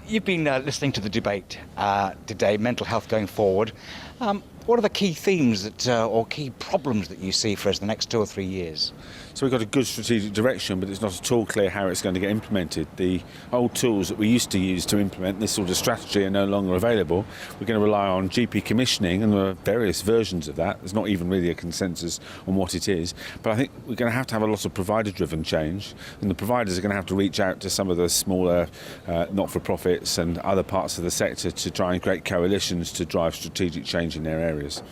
You've been listening to the debate today, mental health going forward. What are the key themes or key problems that you see for us the next 2 or 3 years? So we've got a good strategic direction, but it's not at all clear how it's going to get implemented. The old tools that we used to use to implement this sort of strategy are no longer available. We're going to rely on GP commissioning, and there are various versions of that. There's not even really a consensus on what it is. But I think we're going to have a lot of provider-driven change, and the providers are going to have to reach out to some of the smaller not-for-profits and other parts of the sector to try and create coalitions to drive strategic change in their areas.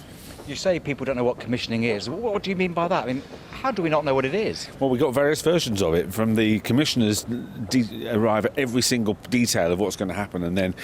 You say people don't know what commissioning is. What do you mean by that? I mean, how do we not know what it is? Well, we've got various versions of it. From the commissioners arrive at every single detail of what's going to happen and then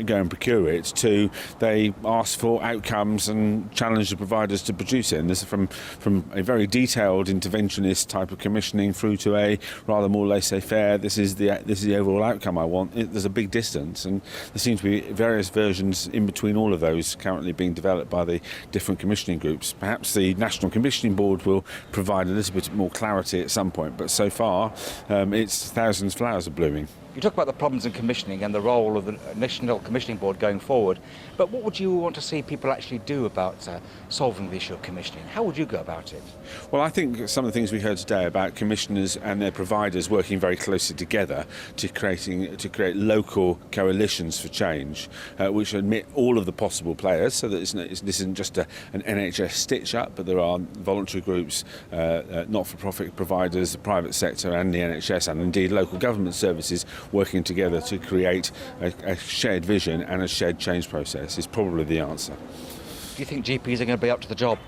go and procure it, to they ask for outcomes and challenge the providers to produce it. And this is from a very detailed interventionist type of commissioning through to a rather more laissez-faire. This is the overall outcome I want. There's a big distance, and there seems to be various versions in between all of those currently being developed by the different commissioning groups. Perhaps the National Commissioning Board will provide a little bit more clarity at some point, but so far it's thousands flowers are blooming. You talk about the problems in commissioning and the role of the National Commissioning Board going forward, but what would you want to see people actually do about solving the issue of commissioning? How would you go about it? Well, I think some of the things we heard today about commissioners and their providers working very closely together to create local coalitions for change, which admit all of the possible players, so that this isn't just an NHS stitch-up, but there are voluntary groups, not-for-profit providers, the private sector and the NHS, and indeed local government services working together to create a shared vision and a shared change process is probably the answer. Do you think GPs are going to be up to the job?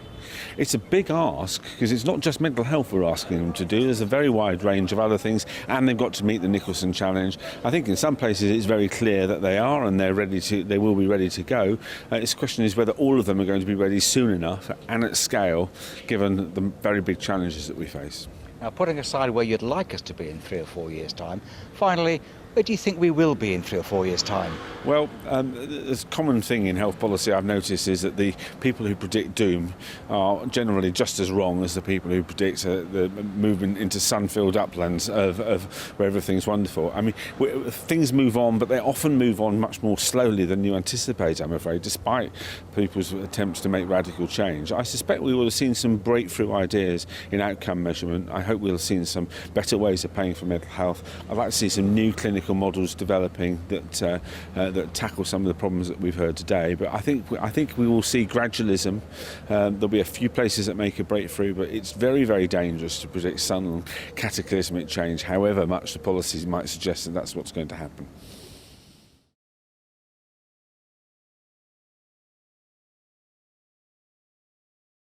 It's a big ask, because it's not just mental health we're asking them to do. There's a very wide range of other things, and they've got to meet the Nicholson challenge. I think in some places it's very clear that they are, and they will be ready to go. Its question is whether all of them are going to be ready soon enough and at scale, given the very big challenges that we face. Now, putting aside where you'd like us to be in 3 or 4 years' time, finally, where do you think we will be in 3 or 4 years' time? Well, the common thing in health policy I've noticed is that the people who predict doom are generally just as wrong as the people who predict the movement into sun-filled uplands of where everything's wonderful. I mean, things move on, but they often move on much more slowly than you anticipate, I'm afraid, despite people's attempts to make radical change. I suspect we will have seen some breakthrough ideas in outcome measurement. I hope we'll have seen some better ways of paying for mental health. I'd like to see some new clinical models developing that tackle some of the problems that we've heard today. But I think we will see gradualism. There'll be a few places that make a breakthrough, but it's very, very dangerous to predict sudden cataclysmic change, however much the policies might suggest that that's what's going to happen.